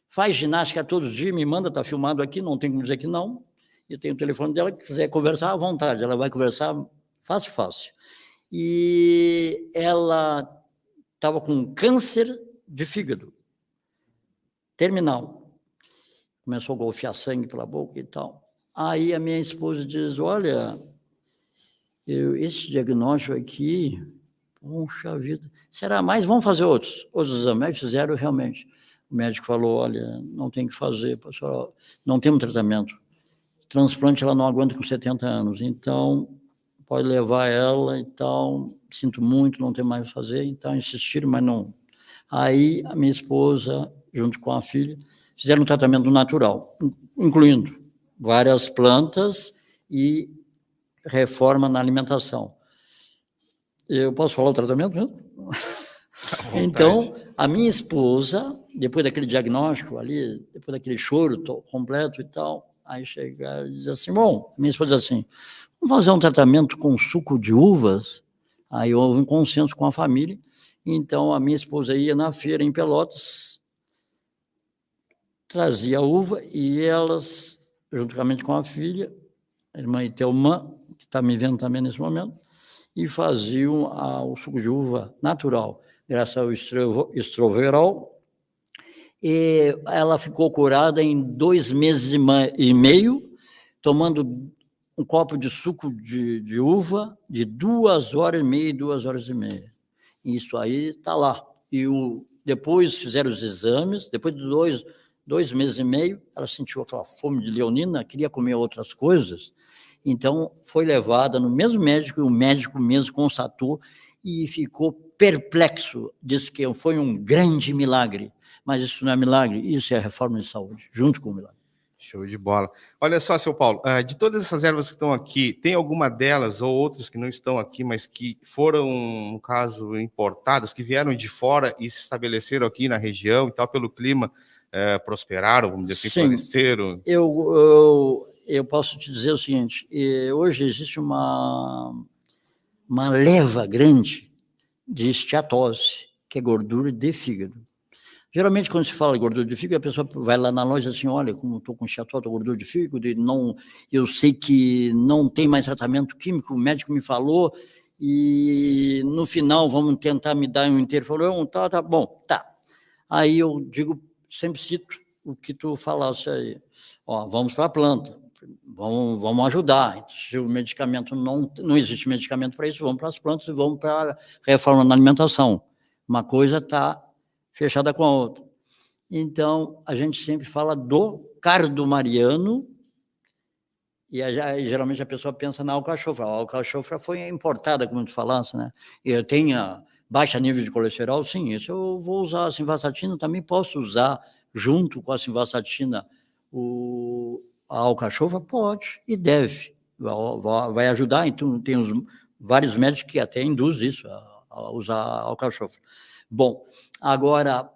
faz ginástica todos os dias, me manda, está filmado aqui, não tem como dizer que não. Eu tenho o telefone dela, se quiser conversar à vontade, ela vai conversar fácil. E ela estava com câncer de fígado, terminal. Começou a golfear sangue pela boca e tal. Aí a minha esposa diz, olha, esse diagnóstico aqui, poxa vida, será mais? Vamos fazer outros exames. Aí fizeram realmente. O médico falou, olha, não tem que fazer, pessoal, não temos tratamento. Transplante ela não aguenta com 70 anos, então... pode levar ela e tal, sinto muito, não tem mais o que fazer, então insistiram, mas não. Aí a minha esposa, junto com a filha, fizeram um tratamento natural, incluindo várias plantas e reforma na alimentação. Eu posso falar o tratamento mesmo? Então, a minha esposa, depois daquele diagnóstico ali, depois daquele choro completo e tal, aí chega e diz assim, bom, minha esposa diz assim, vamos fazer um tratamento com suco de uvas. Aí houve um consenso com a família. Então, a minha esposa ia na feira em Pelotas, trazia a uva e elas, juntamente com a filha, a irmã Itelmã, que está me vendo também nesse momento, e faziam o suco de uva natural, graças ao estroverol. E ela ficou curada em 2 meses e meio, tomando um copo de suco de uva de 2 horas e meia. Isso aí está lá. E depois fizeram os exames, depois de 2 meses e meio, ela sentiu aquela fome de leonina, queria comer outras coisas, então foi levada no mesmo médico, e o médico mesmo constatou e ficou perplexo, disse que foi um grande milagre, mas isso não é milagre, isso é reforma de saúde, junto com o milagre. Show de bola. Olha só, seu Paulo, de todas essas ervas que estão aqui, tem alguma delas ou outras que não estão aqui, mas que foram, no caso, importadas, que vieram de fora e se estabeleceram aqui na região e tal, pelo clima, prosperaram, vamos dizer assim, floresceram? Eu posso te dizer o seguinte, hoje existe uma leva grande de esteatose, que é gordura de fígado. Geralmente, quando se fala de gordura de fígado, a pessoa vai lá na loja assim, olha, como estou com esteatose, gordura de fígado, e não, eu sei que não tem mais tratamento químico, o médico me falou, e no final vamos tentar me dar um interferon, tá bom, tá. Aí eu digo, sempre cito o que tu falasse aí, ó, vamos para a planta, vamos ajudar, se o medicamento não existe medicamento para isso, vamos para as plantas e vamos para a reforma na alimentação. Uma coisa está fechada com a outra. Então, a gente sempre fala do cardomariano, e geralmente a pessoa pensa na alcachofra. A alcachofra foi importada, como tu falasse, né? Eu tenho baixa nível de colesterol, sim, isso eu vou usar a simvastatina, também posso usar junto com a simvastatina a alcachofra? Pode e deve, vai ajudar. Então, tem vários médicos que até induzem isso, a usar a alcachofra. Bom, agora...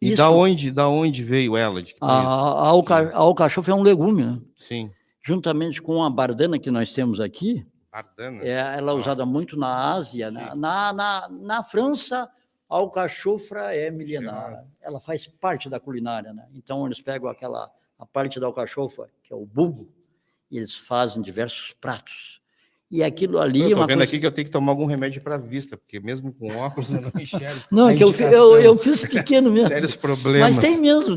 E da onde veio ela? A alcachofra é um legume, né? Sim. Juntamente com a bardana que nós temos aqui, bardana? Ela é usada muito na Ásia, na França, a alcachofra é milenar, ela faz parte da culinária, né? Então eles pegam a parte da alcachofra, que é o bulbo, e eles fazem diversos pratos. E aquilo ali... Eu tô vendo aqui que eu tenho que tomar algum remédio para a vista, porque mesmo com óculos eu não enxergo. Não, é que eu fiz pequeno mesmo. Sérios problemas. Mas tem mesmo,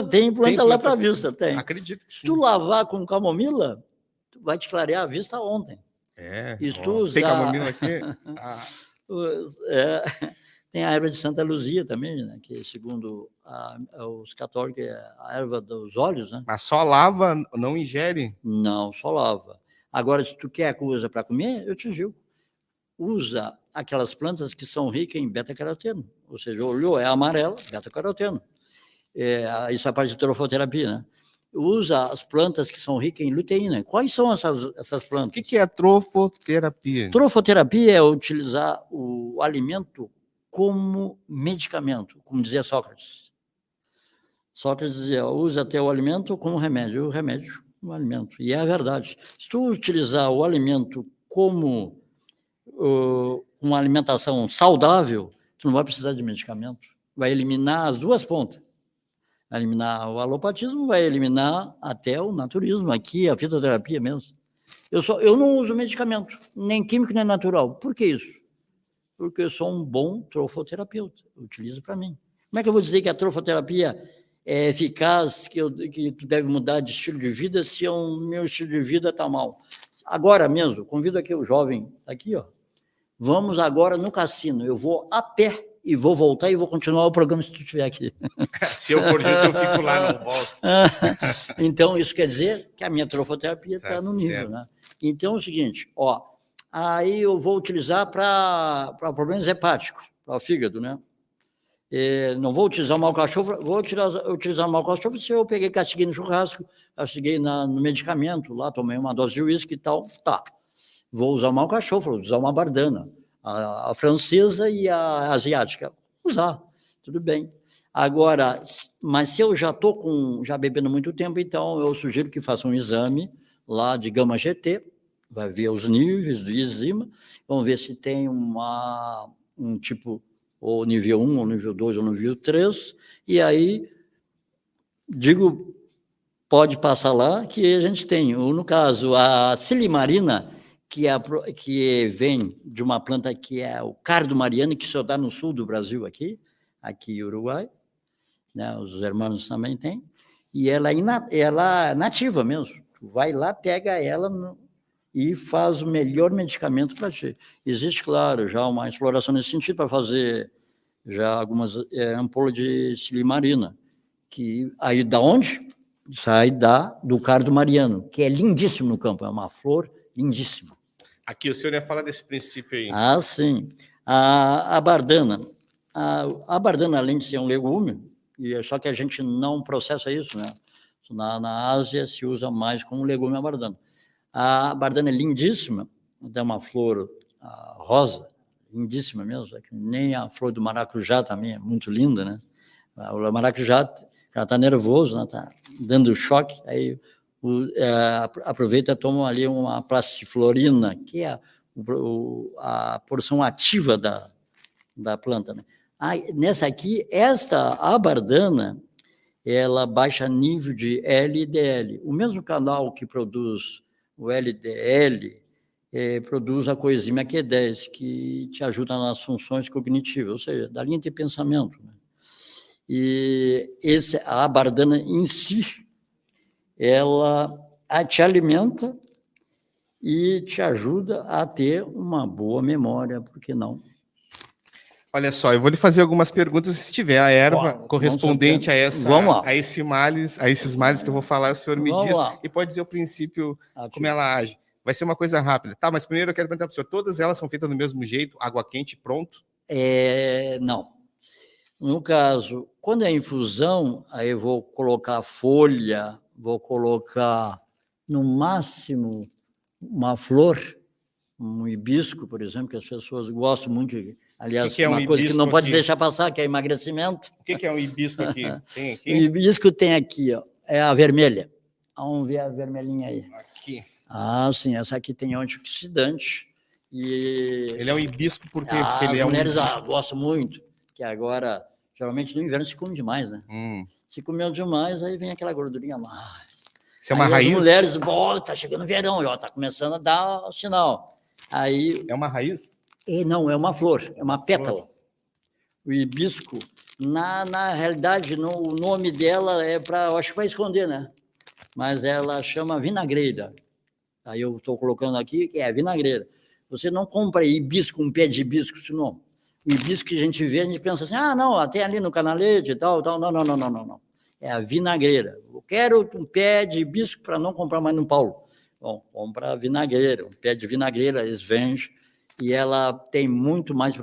tem planta lá para a vista, tem. Acredito que sim. Se tu lavar com camomila, vai te clarear a vista ontem. Tem camomila aqui? Tem a erva de Santa Luzia também, né, que segundo os católicos é a erva dos olhos, né? Mas só lava, não ingere? Não, só lava. Agora, se tu quer coisa para comer, eu te digo, usa aquelas plantas que são ricas em beta-caroteno, ou seja, olhou, é amarelo, beta-caroteno. Isso é a parte de trofoterapia, né? Usa as plantas que são ricas em luteína. Quais são essas plantas? O que é trofoterapia? Trofoterapia é utilizar o alimento como medicamento, como dizia Sócrates. Sócrates dizia, usa até o alimento como remédio, o remédio como alimento. E é a verdade. Se tu utilizar o alimento como uma alimentação saudável, tu não vai precisar de medicamento. Vai eliminar as duas pontas. Vai eliminar o alopatismo, vai eliminar até o naturismo, aqui a fitoterapia mesmo. Eu não uso medicamento, nem químico, nem natural. Por que isso? Porque eu sou um bom trofoterapeuta, eu utilizo para mim. Como é que eu vou dizer que a trofoterapia é eficaz, que tu deve mudar de estilo de vida se o meu estilo de vida está mal? Agora mesmo, convido aqui o jovem, aqui, ó, vamos agora no cassino, eu vou a pé e vou voltar e vou continuar o programa se tu estiver aqui. Se eu for junto, eu fico lá, não volto. Então, isso quer dizer que a minha trofoterapia está no nível, né? Então, é o seguinte, ó, aí eu vou utilizar para problemas hepáticos, para o fígado, né? Não vou utilizar uma alcachofra, vou utilizar uma alcachofra se eu peguei, castiguei no churrasco, castiguei no medicamento, lá tomei uma dose de uísque e tal, tá. Vou usar uma alcachofra, vou usar uma bardana, a francesa e a asiática. Usar, tudo bem. Agora, mas se eu já estou já bebendo muito tempo, então eu sugiro que faça um exame lá de gama GT, vai ver os níveis de enzima, vamos ver se tem um tipo, ou nível 1, ou nível 2, ou nível 3, e aí, pode passar lá, que a gente tem, no caso, a silimarina, que vem de uma planta que é o cardomariano, que só dá no sul do Brasil aqui em Uruguai, né, os irmãos também têm, e ela é nativa mesmo, tu vai lá, pega ela e faz o melhor medicamento para ti. Existe, claro, já uma exploração nesse sentido para fazer já algumas ampolas de silimarina, que aí da onde? Sai do cardo mariano, que é lindíssimo no campo, é uma flor lindíssima. Aqui, o senhor ia falar desse princípio aí. Ah, sim. A bardana. A bardana, além de ser um legume, só que a gente não processa isso, né? Na Ásia se usa mais como legume a bardana. A bardana é lindíssima, é uma flor rosa, lindíssima mesmo, nem a flor do maracujá também é muito linda, né? O maracujá, ela está nervoso, né? Tá dando choque, aí aproveita e toma ali uma plastiflorina, que é a porção ativa da planta, né? Nessa aqui, a bardana, ela baixa nível de LDL. O mesmo canal que produz o LDL produz a coenzima Q10, que te ajuda nas funções cognitivas, ou seja, da linha de pensamento, né? E a bardana em si, ela te alimenta e te ajuda a ter uma boa memória, por que não? Olha só, eu vou lhe fazer algumas perguntas, se tiver a erva correspondente a esses males que eu vou falar, o senhor me diz, e pode dizer o princípio, como ela age. Vai ser uma coisa rápida. Tá, mas primeiro eu quero perguntar para o senhor, todas elas são feitas do mesmo jeito, água quente, pronto? Não. No caso, quando é infusão, aí eu vou colocar folha, vou colocar, no máximo, uma flor, um hibisco, por exemplo, que as pessoas gostam muito de... Aliás, que é uma coisa que não pode deixar passar, que é emagrecimento. O que é um hibisco aqui? Tem aqui? O hibisco tem aqui, ó, é a vermelha. Vamos ver a vermelhinha aí. Aqui. Ah, sim, essa aqui tem antioxidante. Ele é um hibisco porque ele as mulheres gostam muito, que agora, geralmente no inverno se come demais, né? Se comeu demais, aí vem aquela gordurinha mais. Isso é uma raiz? As mulheres, tá chegando o verão, ó, tá começando a dar o sinal. Aí, é uma raiz? Não, é uma flor, é uma pétala. O hibisco, na realidade, o nome dela eu acho que vai esconder, né? Mas ela chama vinagreira. Aí eu estou colocando aqui que é vinagreira. Você não compra hibisco, um pé de hibisco, senão. O hibisco que a gente vê, a gente pensa assim, não, tem ali no canalete e tal. Não. É a vinagreira. Eu quero um pé de hibisco para não comprar mais no Paulo. Bom, compra a vinagreira, um pé de vinagreira, esvenge, e ela tem muito mais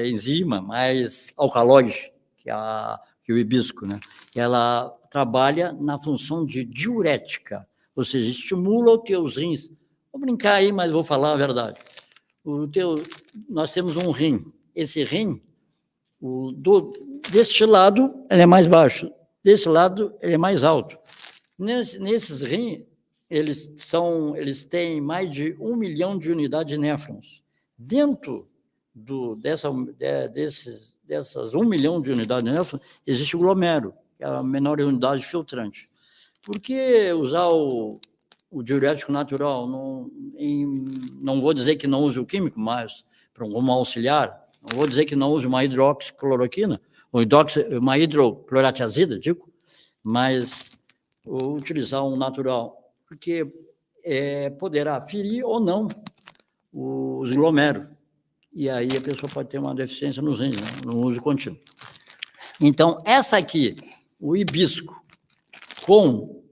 enzima, mais alcaloide que o hibisco, né? Ela trabalha na função de diurética, ou seja, estimula os teus rins. Vou brincar aí, mas vou falar a verdade. Nós temos um rim. Esse rim, deste lado, ele é mais baixo. Desse lado, ele é mais alto. Nesses rins, eles têm mais de 1 milhão de unidades de néfrons. Dentro dessas 1 milhão de unidades de néfrons, existe o glomero, que é a menor unidade filtrante. Por que usar o diurético natural? Não vou dizer que não use o químico, mas como auxiliar. Não vou dizer que não use uma hidroxicloroquina, uma hidrocloratiazida, mas vou utilizar um natural, porque poderá ferir ou não os glomérulos. E aí a pessoa pode ter uma deficiência nos rins, né? No uso contínuo. Então, essa aqui, o hibisco, com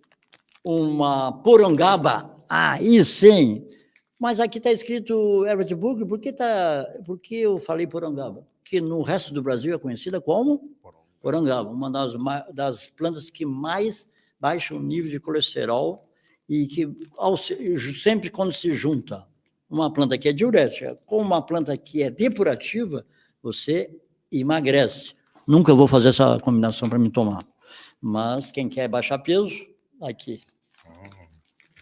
uma porangaba, aí sim. Mas aqui está escrito Everett Book, por que eu falei porangaba? Porque no resto do Brasil é conhecida como porangaba, uma das plantas que mais baixa o nível de colesterol e que sempre quando se junta uma planta que é diurética com uma planta que é depurativa, você emagrece. Nunca vou fazer essa combinação para me tomar. Mas quem quer baixar peso, aqui.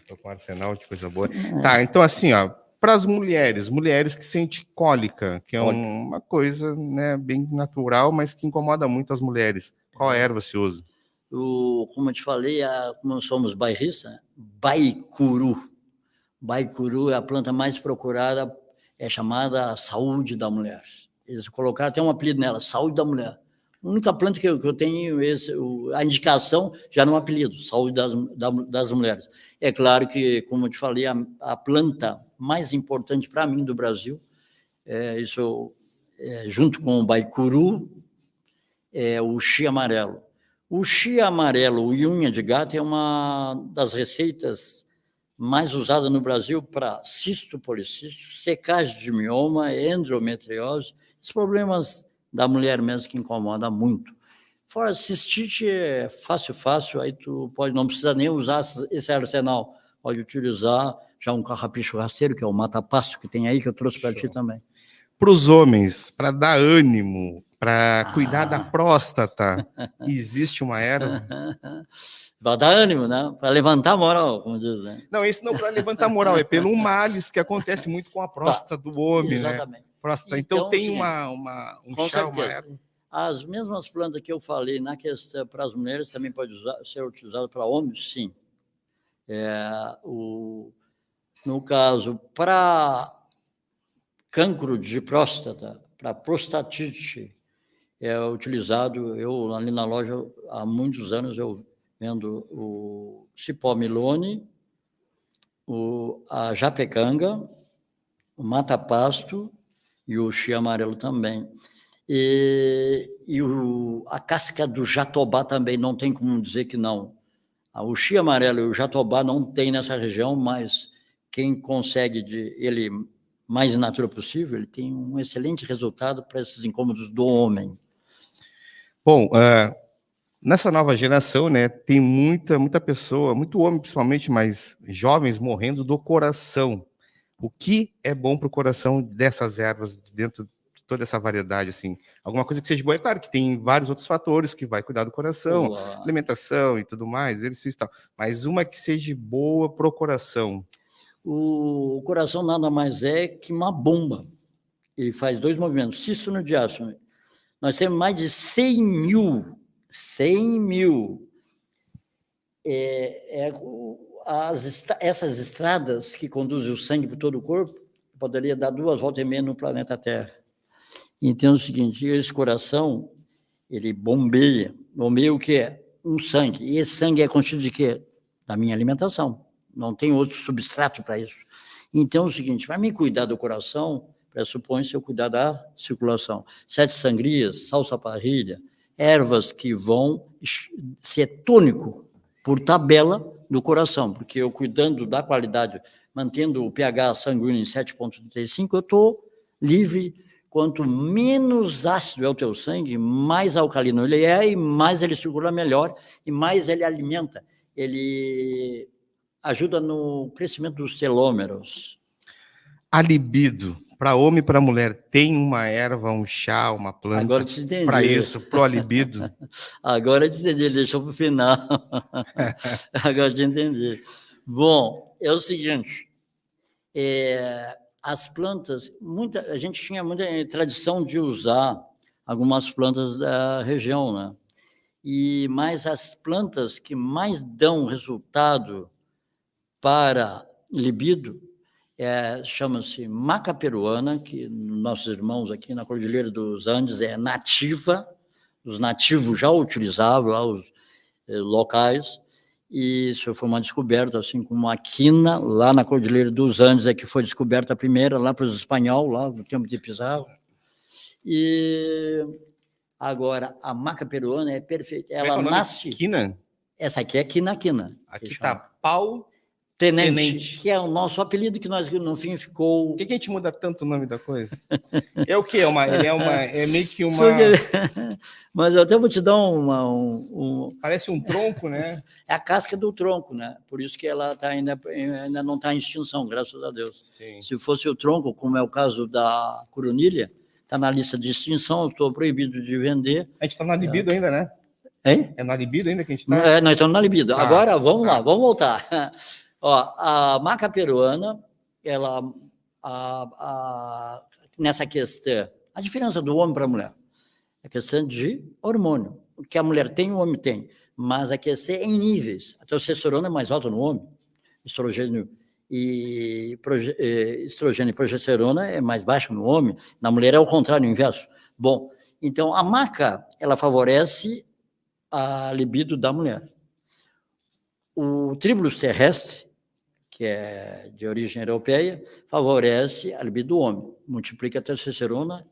Estou com um arsenal de coisa boa. Tá, então assim, ó, para as mulheres que sentem cólica, que é uma coisa, né, bem natural, mas que incomoda muito as mulheres. Qual erva você usa? Como eu te falei, como somos bairristas, baicuru. Baicuru é a planta mais procurada, é chamada saúde da mulher. Eles colocaram até um apelido nela, saúde da mulher. A única planta que eu tenho, a indicação, já não apelido, saúde das mulheres. É claro que, como eu te falei, a planta mais importante para mim do Brasil, isso junto com o baicuru, é o chia amarelo. O chia amarelo e unha de gato é uma das receitas mais usada no Brasil para cisto, policisto, secagem de mioma, endometriose, os problemas da mulher mesmo que incomoda muito. Fora cistite é fácil, aí tu não precisa nem usar esse arsenal, pode utilizar já um carrapicho rasteiro, que é o mata-pasto que tem aí, que eu trouxe para ti também. Para os homens, para dar ânimo, para cuidar da próstata, existe uma erva? Vai dar ânimo, né? Para levantar a moral, como diz, né? Não, esse não para levantar a moral, é pelo males que acontece muito com a próstata do homem, exatamente. Né? Próstata. Então tem sim, um chá, uma erva. As mesmas plantas que eu falei na questão para as mulheres também pode ser utilizado para homens, sim. No caso, para cancro de próstata, para prostatite, é utilizado, eu ali na loja, há muitos anos, eu vendo o cipó milone, a japecanga, o mata-pasto e o chia amarelo também. E a casca do jatobá também, não tem como dizer que não. O chia amarelo e o jatobá não tem nessa região, mas quem consegue ele mais in natura possível, ele tem um excelente resultado para esses incômodos do homem. Bom, nessa nova geração, né, tem muita pessoa, muito homem principalmente, mas jovens morrendo do coração. O que é bom para o coração dessas ervas, dentro de toda essa variedade, assim? Alguma coisa que seja boa? É claro que tem vários outros fatores que vai cuidar do coração, alimentação e tudo mais, exercício e tal, mas uma que seja boa para o coração. O coração nada mais é que uma bomba. Ele faz 2 movimentos, sístono e diástole. Nós temos mais de 100 mil. Essas estradas que conduzem o sangue por todo o corpo, poderia dar 2 voltas e meia no planeta Terra. Então é o seguinte, esse coração, ele bombeia o que é? Um sangue. E esse sangue é constituído de quê? Da minha alimentação. Não tem outro substrato para isso. Então é o seguinte, para me cuidar do coração, pressupõe-se eu cuidar da circulação. 7 sangrias, salsa parrilha, ervas que vão ser tônico por tabela do coração, porque eu cuidando da qualidade, mantendo o pH sanguíneo em 7,35, eu estou livre. Quanto menos ácido é o teu sangue, mais alcalino ele é, e mais ele circula melhor, e mais ele alimenta. Ele ajuda no crescimento dos telômeros. A libido, para homem e para mulher, tem uma erva, um chá, uma planta para isso, pro libido? Agora eu te entendi, deixou para o final. Agora eu te entendi. Bom, é o seguinte, as plantas, a gente tinha muita tradição de usar algumas plantas da região, né? Mas as plantas que mais dão resultado para libido chama-se maca peruana, que nossos irmãos aqui na Cordilheira dos Andes é nativa, os nativos já utilizavam lá os locais, e isso foi uma descoberta, assim como a quina, lá na Cordilheira dos Andes, que foi descoberta a primeira, lá para os espanhóis, lá no tempo de Pizarro. E agora, a maca peruana é perfeita. Ela nasce... Quina? Essa aqui é quina. Aqui está pau tenente, que é o nosso apelido, que nós, no fim, ficou... Por que a gente muda tanto o nome da coisa? É o quê? É meio que uma... Mas eu até vou te dar Parece um tronco, né? É a casca do tronco, né? Por isso que ela ainda não está em extinção, graças a Deus. Sim. Se fosse o tronco, como é o caso da coronilha, está na lista de extinção, eu estou proibido de vender. A gente está na libido ainda, né? Hein? É na libido ainda que a gente está? Nós estamos na libido. Agora, vamos lá, vamos voltar. A maca peruana, ela, nessa questão, a diferença do homem para a mulher, a questão de hormônio. O que a mulher tem, o homem tem, mas a questão é em níveis. A testosterona é mais alta no homem, estrogênio e progesterona é mais baixa no homem, na mulher é o contrário, o inverso. Bom, então a maca, ela favorece a libido da mulher. O tribulus terrestre, que é de origem europeia, favorece a libido do homem, multiplica a testosterona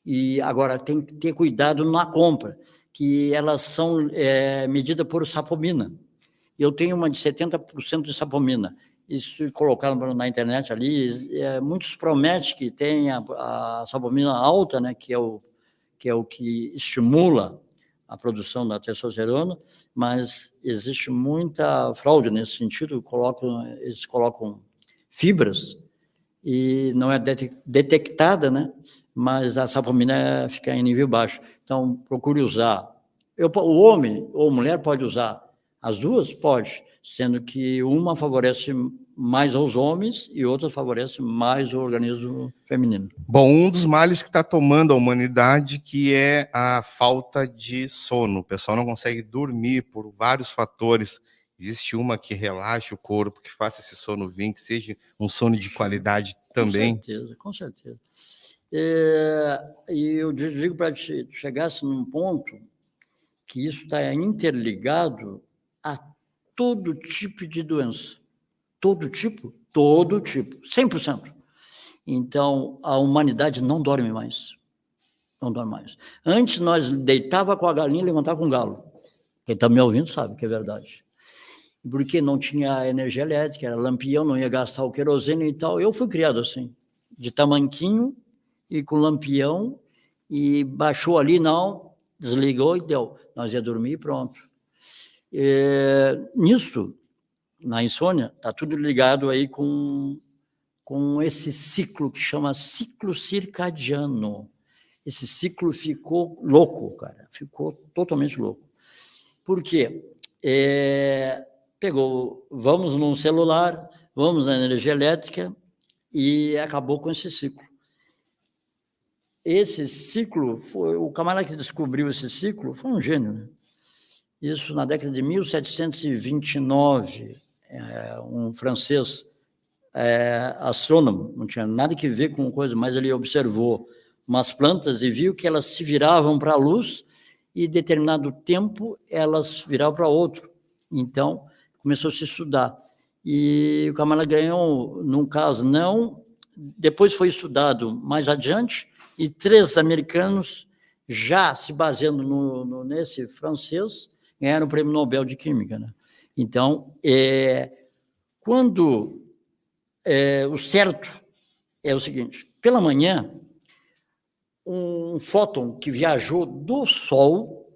E agora tem que ter cuidado na compra, que elas são medidas por sapomina. Eu tenho uma de 70% de sapomina. Isso colocado na internet ali, muitos prometem que tem a sapomina alta, né, que é o que estimula a produção da testosterona, mas existe muita fraude nesse sentido, eles colocam fibras e não é detectada, né? Mas a sapomina fica em nível baixo. Então, procure usar. O homem ou mulher pode usar as duas? Pode, sendo que uma favorece mais aos homens e outra favorece mais o organismo feminino. Bom, um dos males que está tomando a humanidade, que é a falta de sono. O pessoal não consegue dormir por vários fatores. Existe uma que relaxe o corpo, que faça esse sono vir, que seja um sono de qualidade também. Com certeza. E eu digo para te chegasse num ponto que isso está interligado a todo tipo de doença. Todo tipo, 100%. Então, a humanidade não dorme mais. Não dorme mais. Antes, nós deitava com a galinha e levantava com o galo. Quem está me ouvindo sabe que é verdade. Porque não tinha energia elétrica, era lampião, não ia gastar o querosene e tal. Eu fui criado assim, de tamanquinho e com lampião, e baixou ali, não, desligou e deu. Nós ia dormir e pronto. Nisso, na insônia, está tudo ligado aí com esse ciclo que chama ciclo circadiano. Esse ciclo ficou louco, cara, ficou totalmente louco. Por quê? Vamos num celular, vamos na energia elétrica e acabou com esse ciclo. Esse ciclo, o camarada que descobriu esse ciclo foi um gênio, né? Isso na década de 1729, um francês astrônomo, não tinha nada que ver com coisa, mas ele observou umas plantas e viu que elas se viravam para a luz e, em determinado tempo, elas viravam para outro. Então, começou a se estudar. E o camarada ganhou, num caso, não. Depois foi estudado mais adiante, e 3 americanos, já se baseando nesse francês, ganharam o Prêmio Nobel de Química, né? Então, quando o certo é o seguinte: pela manhã, um fóton que viajou do Sol,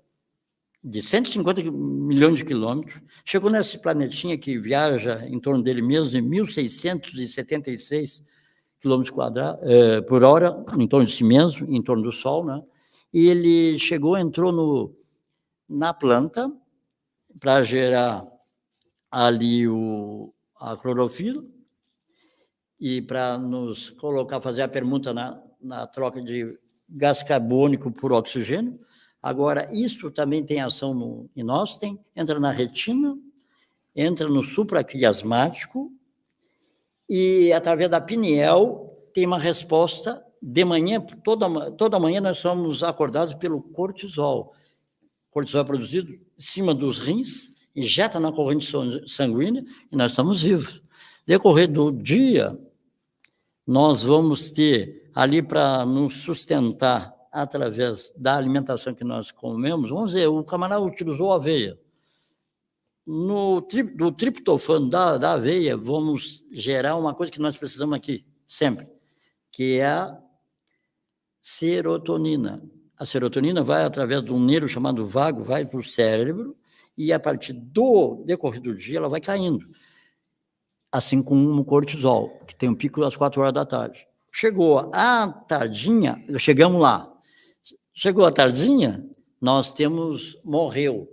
de 150 milhões de quilômetros, chegou nesse planetinha que viaja em torno dele mesmo em 1.676 quilômetros por hora, em torno de si mesmo, em torno do Sol, né? E ele entrou na planta para gerar ali a clorofila e para nos fazer a permuta na troca de gás carbônico por oxigênio. Agora, isso também tem ação em nós, entra na retina, entra no supraquiasmático e, através da pineal, tem uma resposta de manhã. Toda manhã nós somos acordados pelo cortisol. O cortisol é produzido em cima dos rins, injeta na corrente sanguínea e nós estamos vivos. Decorrer do dia, nós vamos ter ali para nos sustentar através da alimentação que nós comemos. Vamos dizer, o camarada utilizou aveia. Do triptofano da aveia, vamos gerar uma coisa que nós precisamos aqui, sempre, que é a serotonina. A serotonina vai através de um nervo chamado vago, vai para o cérebro, e a partir do decorrer do dia, ela vai caindo. Assim como o cortisol, que tem um pico às 4 horas da tarde. Chegou a tardinha, chegamos lá. Chegou a tardinha, morreu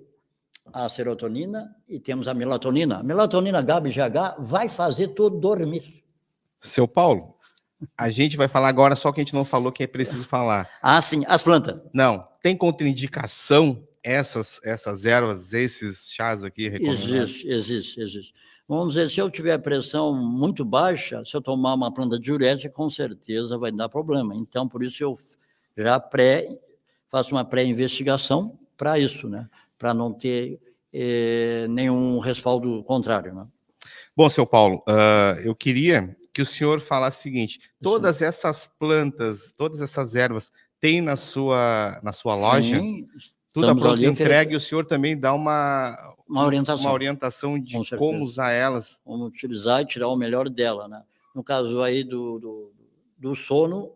a serotonina e temos a melatonina. A melatonina, GABA e GH vai fazer todo dormir. Seu Paulo, a gente vai falar agora só que a gente não falou que é preciso falar. Ah, sim, as plantas. Não, tem contraindicação essas ervas, esses chás aqui recomendados? Existe. Vamos dizer, se eu tiver pressão muito baixa, se eu tomar uma planta diurética, com certeza vai dar problema. Então, por isso eu já faço uma pré-investigação para isso, né? Para não ter nenhum respaldo contrário, né? Bom, seu Paulo, eu queria que o senhor falasse o seguinte: todas essas plantas, todas essas ervas tem na sua loja? Sim, Tudo estamos pronto ali entregue, o senhor também dá uma orientação. De Com certeza. como usar elas. Como utilizar e tirar o melhor dela, né? No caso aí do sono,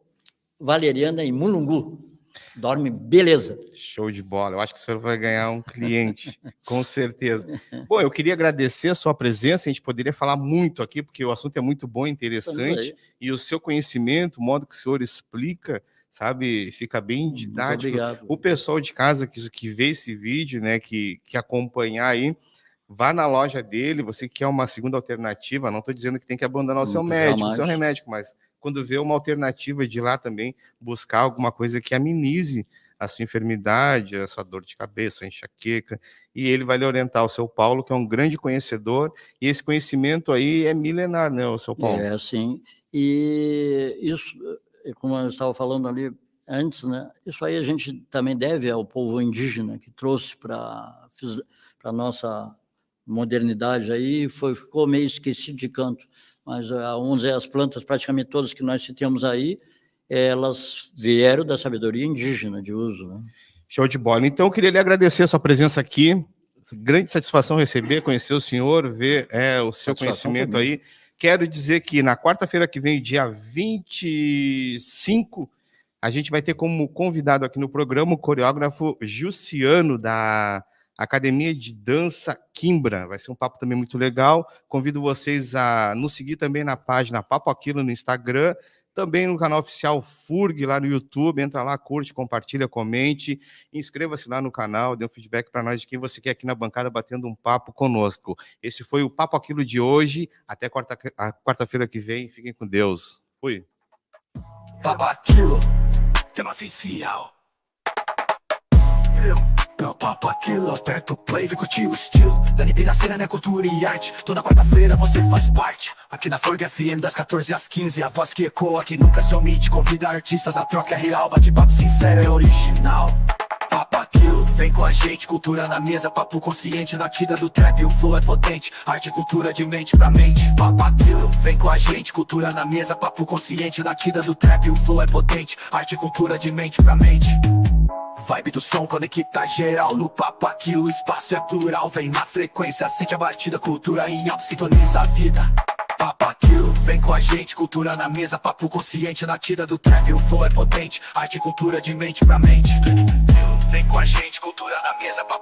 valeriana e mulungu. Dorme beleza. Show de bola. Eu acho que o senhor vai ganhar um cliente, com certeza. Bom, eu queria agradecer a sua presença. A gente poderia falar muito aqui, porque o assunto é muito bom, interessante. E o seu conhecimento, o modo que o senhor explica, sabe, fica bem didático. Muito obrigado. O pessoal de casa que vê esse vídeo, né, que acompanhar aí, vá na loja dele. Você quer uma segunda alternativa, não estou dizendo que tem que abandonar o seu médico, o seu remédio, mas quando vê uma alternativa de ir lá também buscar alguma coisa que amenize a sua enfermidade, a sua dor de cabeça, a enxaqueca, e ele vai lhe orientar, o seu Paulo, que é um grande conhecedor, e esse conhecimento aí é milenar, né, o seu Paulo? É, sim. E isso, como eu estava falando ali antes, né, isso aí a gente também deve ao povo indígena, que trouxe para a nossa modernidade aí, ficou meio esquecido de canto. Mas vamos dizer, as plantas praticamente todas que nós citamos aí, elas vieram da sabedoria indígena de uso, né? Show de bola. Então, eu queria lhe agradecer a sua presença aqui. Grande satisfação receber, conhecer o senhor, ver o seu conhecimento aí. Quero dizer que na quarta-feira que vem, dia 25, a gente vai ter como convidado aqui no programa o coreógrafo Jussiano, da Academia de Dança Quimbra. Vai ser um papo também muito legal. Convido vocês a nos seguir também na página Papo Aquilo no Instagram, também no canal oficial FURG lá no YouTube. Entra lá, curte, compartilha, comente, inscreva-se lá no canal, dê um feedback para nós de quem você quer aqui na bancada batendo um papo conosco. Esse foi o Papo Aquilo de hoje. Até quarta-feira que vem. Fiquem com Deus. Fui. Papo Aquilo, tema oficial. Meu papo aquilo, aperta o play, vem curtir o estilo da Ibiracema, né, cultura e arte. Toda quarta-feira você faz parte. Aqui na FURG FM, das 14 às 15, a voz que ecoa, que nunca se omite. Convida artistas, a troca é real, bate-papo sincero, é original. Papo Aquilo, vem com a gente, cultura na mesa, papo consciente, batida do trap, o flow é potente. Arte e cultura de mente pra mente. Papo Aquilo, vem com a gente, cultura na mesa, papo consciente, batida do trap, o flow é potente. Arte e cultura de mente pra mente. Vibe do som conecta geral, no Papo Aquilo o espaço é plural. Vem na frequência, sente a batida, cultura em alta, sintoniza a vida. Papo Aquilo, vem com a gente, cultura na mesa, papo consciente, batida do trap, o flow é potente. Arte e cultura de mente pra mente. Vem com a gente, cultura na mesa, papo